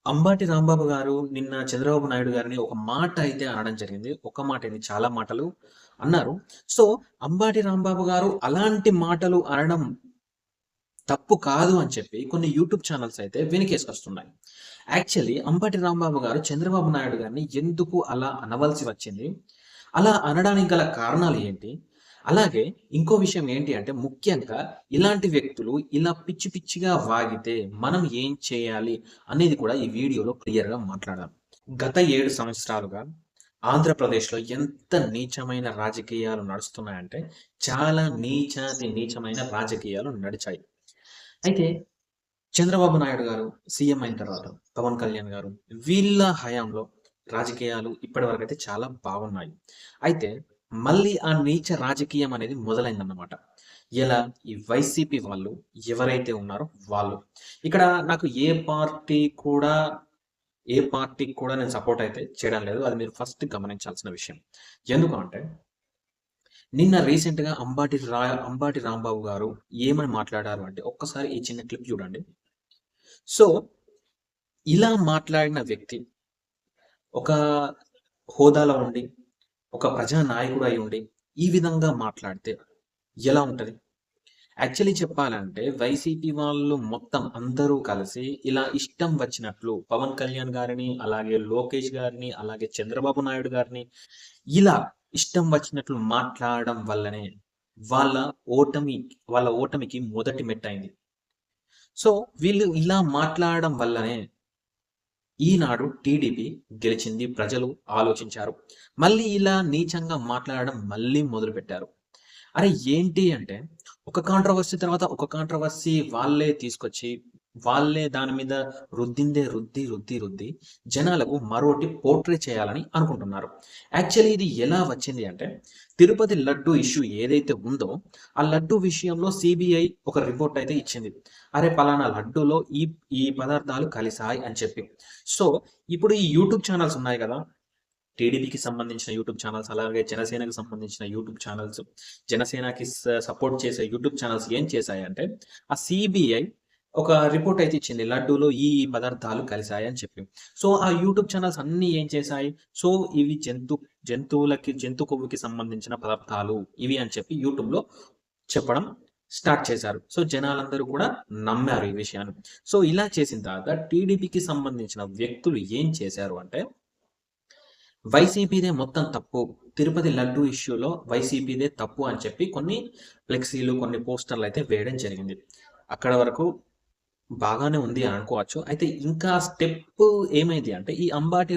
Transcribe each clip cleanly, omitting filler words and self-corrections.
అంబాటి రాంబాబు గారు నిన్న చంద్రబాబు నాయుడు గారిని ఒక మాట అయితే అనడం జరిగింది. ఒక మాట ఏంది చాలా మాటలు అన్నారు. సో, అంబాటి రాంబాబు గారు అలాంటి మాటలు అనడం తప్పు కాదు అని చెప్పి కొన్ని యూట్యూబ్ ఛానెల్స్ అయితే వెనకేసుకొస్తున్నాయి. యాక్చువల్లీ అంబాటి రాంబాబు గారు చంద్రబాబు నాయుడు గారిని ఎందుకు అలా అనవలసి వచ్చింది? అలా అనడానికి గల కారణాలు ఏంటి? అలాగే ఇంకో విషయం ఏంటి అంటే ముఖ్యంగా ఇలాంటి వ్యక్తులు ఇలా పిచ్చి పిచ్చిగా వాగితే మనం ఏం చేయాలి అనేది కూడా ఈ వీడియోలో క్లియర్‌గా మాట్లాడాలి. గత 7 సంవత్సరాలుగా ఆంధ్రప్రదేశ్‌లో ఎంత నీచమైన రాజకీయాలు నడుస్తున్నాయంటే చాలా నీచాతి నీచమైన రాజకీయాలు నడిచాయి. అయితే చంద్రబాబు నాయుడు గారు సీఎం అయిన తర్వాత పవన్ కళ్యాణ్ గారు వీళ్ళ హయాంలో రాజకీయాలు ఇప్పటివరకైతే చాలా బాగున్నాయి. అయితే మళ్ళీ ఆ నీచ రాజకీయం అనేది మొదలైందన్నమాట. ఎలా? ఈ వైసీపీ వాళ్ళు ఎవరైతే ఉన్నారో వాళ్ళు. ఇక్కడ నాకు ఏ పార్టీకి కూడా నేను సపోర్ట్ అయితే చేయడం లేదు. అది మీరు ఫస్ట్ గమనించాల్సిన విషయం. ఎందుకు అంటే నిన్న రీసెంట్‌గా అంబాటి రాంబాబు గారు ఏమని మాట్లాడారు అంటే ఒక్కసారి ఈ చిన్న క్లిప్ చూడండి. సో, ఇలా మాట్లాడిన వ్యక్తి ఒక హోదాలో ఉండి, ఒక ప్రజానాయకుడు అయ్యుండి, ఈ విధంగా మాట్లాడితే ఎలా ఉంటది? యాక్చువల్లీ చెప్పాలంటే వైసీపీ వాళ్ళు మొత్తం అందరూ కలిసి ఇలా ఇష్టం వచ్చినట్లు పవన్ కళ్యాణ్ గారిని, అలాగే లోకేష్ గారిని, అలాగే చంద్రబాబు నాయుడు గారిని ఇలా ఇష్టం వచ్చినట్లు మాట్లాడడం వల్లనే వాళ్ళ ఓటమి వాళ్ళ ఓటమికి మొదటి మెట్టయింది. సో, వీళ్ళు ఇలా మాట్లాడడం వల్లనే ఈనాడు టీడీపీ గెలిచింది. ప్రజలు ఆలోచించారు. మళ్ళీ ఇలా నీచంగా మాట్లాడడం మళ్ళీ మొదలుపెట్టారు. అరే ఏంటి అంటే, ఒక కాంట్రోవర్సీ తర్వాత ఒక కాంట్రోవర్సీ వాళ్ళే తీసుకొచ్చి, వాళ్ళే దాని మీద రుద్ది జనాలకు మరోటి పోర్ట్రే చేయాలని అనుకుంటున్నారు. యాక్చువల్లీ ఇది ఎలా వచ్చింది అంటే, తిరుపతి లడ్డు ఇష్యూ ఏదైతే ఉందో, ఆ లడ్డు విషయంలో సీబీఐ ఒక రిపోర్ట్ అయితే ఇచ్చింది. అరే పలానా లడ్డూలో ఈ ఈ పదార్థాలు కలిసాయి అని చెప్పి. సో, ఇప్పుడు ఈ యూట్యూబ్ ఛానెల్స్ ఉన్నాయి కదా! టీడీపీకి సంబంధించిన యూట్యూబ్ ఛానల్స్, అలాగే జనసేనకి సంబంధించిన యూట్యూబ్ ఛానల్స్, జనసేనకి సపోర్ట్ చేసే యూట్యూబ్ ఛానల్స్ ఏం చేశాయంటే, ఆ సీబీఐ ఒక రిపోర్ట్ అయితే ఇచ్చింది. లడ్డూలో ఈ పదార్థాలు కలిసాయి అని చెప్పి. సో, ఆ యూట్యూబ్ ఛానల్స్ అన్నీ ఏం చేశాయి? సో, ఇవి జంతు కొవ్వుకి సంబంధించిన పదార్థాలు ఇవి అని చెప్పి యూట్యూబ్‌లో చెప్పడం స్టార్ట్ చేశారు. సో, జనాలందరూ కూడా నమ్మారు ఈ విషయాన్ని. సో, ఇలా చేసిన తర్వాత టీడీపీకి సంబంధించిన వ్యక్తులు ఏం చేశారు అంటే వైసీపీదే మొత్తం తప్పు. తిరుపతి లడ్డూ ఇష్యూలో వైసీపీదే తప్పు అని చెప్పి కొన్ని ఫ్లెక్సీలు, కొన్ని పోస్టర్‌లు అయితే వేయడం జరిగింది. అక్కడ వరకు బాగానే ఉంది అని అనుకోవచ్చు. అయితే ఇంకా స్టెప్ ఏమైంది అంటే, ఈ అంబాటి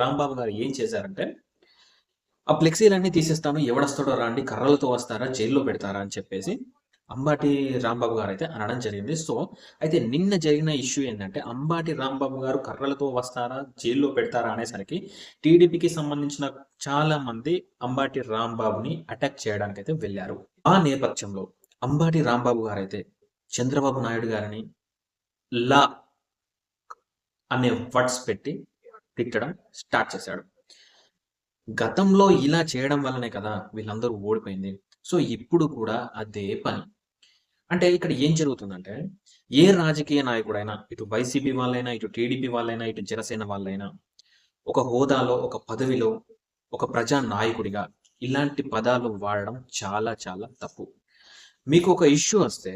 రాంబాబు గారు ఏం చేశారంటే, ఆ ఫ్లెక్సీలన్నీ తీసేస్తాను. ఎవడొస్తాడో రాండి. కర్రలతో వస్తారా? జైల్‌లో పెడతారా? అని చెప్పేసి అంబాటి రాంబాబు గారైతే అనడం జరిగింది. సో, అయితే నిన్న జరిగిన ఇష్యూ ఏంటంటే, అంబాటి రాంబాబు గారు కర్రలతో వస్తారా? జైల్‌లో పెడతారా? అనేసరికి టీడీపీకి సంబంధించిన చాలా మంది అంబాటి రాంబాబుని అటాక్ చేయడానికైతే వెళ్లారు. ఆ నేపథ్యంలో అంబాటి రాంబాబు గారైతే చంద్రబాబు నాయుడు గారిని లా అనే వర్డ్స్ పెట్టి తిట్టడం స్టార్ట్ చేశాడు. గతంలో ఇలా చేయడం వల్లనే కదా వీళ్ళందరూ ఓడిపోయింది. సో, ఇప్పుడు కూడా అదే పని. అంటే ఇక్కడ ఏం జరుగుతుందంటే, ఏ రాజకీయ నాయకుడైనా, ఇటు వైసీపీ వాళ్ళైనా, ఇటు టీడీపీ వాళ్ళైనా, ఇటు జనసేన వాళ్ళైనా, ఒక హోదాలో, ఒక పదవిలో, ఒక ప్రజా నాయకుడిగా ఇలాంటి పదాలు వాడడం చాలా చాలా తప్పు. మీకు ఒక ఇష్యూ వస్తే,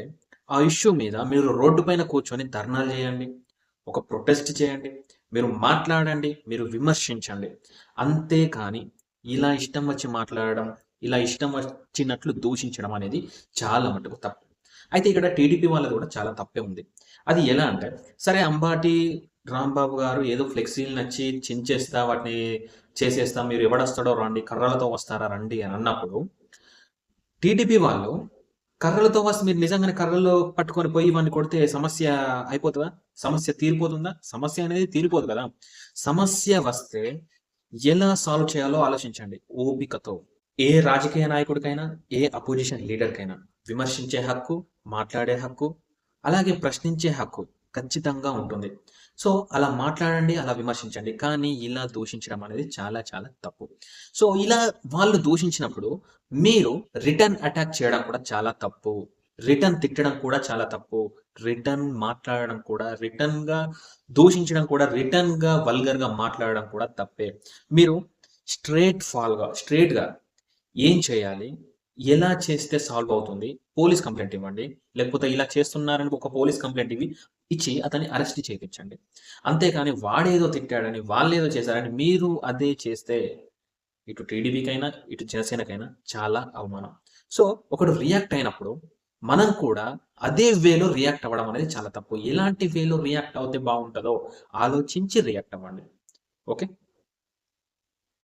ఆ ఇష్యూ మీద మీరు రోడ్డు పైన కూర్చొని ధర్నాలు చేయండి. ఒక ప్రొటెస్ట్ చేయండి. మీరు మాట్లాడండి. మీరు విమర్శించండి. అంతేకాని ఇలా ఇష్టం వచ్చి మాట్లాడడం, ఇలా ఇష్టం వచ్చినట్లు దూషించడం అనేది చాలా మటుకు తప్పు. అయితే ఇక్కడ టీడీపీ వాళ్ళది కూడా చాలా తప్పే ఉంది. అది ఎలా అంటే, సరే అంబాటి రాంబాబు గారు ఏదో ఫ్లెక్సీలు నచ్చి చించేస్తా, వాటిని చేసేస్తా, మీరు ఎవడొస్తాడో రండి, కర్రలతో వస్తారా రండి అని అన్నప్పుడు, టీడీపీ వాళ్ళు కర్రలతో వస్తే మీరు నిజంగానే కర్రలు పట్టుకొని పోయి ఇవన్నీ కొడితే సమస్య అయిపోతుందా? సమస్య తీరిపోతుందా? సమస్య అనేది తీరిపోదు కదా! సమస్య వస్తే ఎలా సాల్వ్ చేయాలో ఆలోచించండి ఓపికతో. ఏ రాజకీయ నాయకుడికైనా, ఏ అపోజిషన్ లీడర్‌కైనా విమర్శించే హక్కు, మాట్లాడే హక్కు, అలాగే ప్రశ్నించే హక్కు ఖచ్చితంగా ఉంటుంది. సో, అలా మాట్లాడండి, అలా విమర్శించండి. కానీ ఇలా దూషించడం అనేది చాలా చాలా తప్పు. సో, ఇలా వాళ్ళు దూషించినప్పుడు మీరు రిటర్న్ అటాక్ చేయడం కూడా చాలా తప్పు. రిటర్న్ తిట్టడం కూడా చాలా తప్పు. రిటర్న్ మాట్లాడడం కూడా, రిటర్న్‌గా దూషించడం కూడా, రిటర్న్‌గా వల్గర్‌గా మాట్లాడడం కూడా తప్పే. మీరు స్ట్రెయిట్‌గా ఏం చేయాలి? ఎలా చేస్తే సాల్వ్ అవుతుంది? పోలీస్ కంప్లెయింట్ ఇవ్వండి. లేకపోతే ఇలా చేస్తున్నారని ఒక పోలీస్ కంప్లెయింట్ ఇచ్చి అతన్ని అరెస్ట్ చేపిచ్చండి. అంతేకాని వాడేదో తిట్టాడని, వాళ్ళేదో చేశారని మీరు అదే చేస్తే ఇటు టీడీపీకైనా, ఇటు జనసేనకైనా చాలా అవమానం. సో, ఒకడు రియాక్ట్ అయినప్పుడు మనం కూడా అదే వేలో రియాక్ట్ అవ్వడం అనేది చాలా తప్పు. ఎలాంటి వేలో రియాక్ట్ అవుతే బావుంటదో ఆలోచించి రియాక్ట్ అవ్వండి. ఓకే.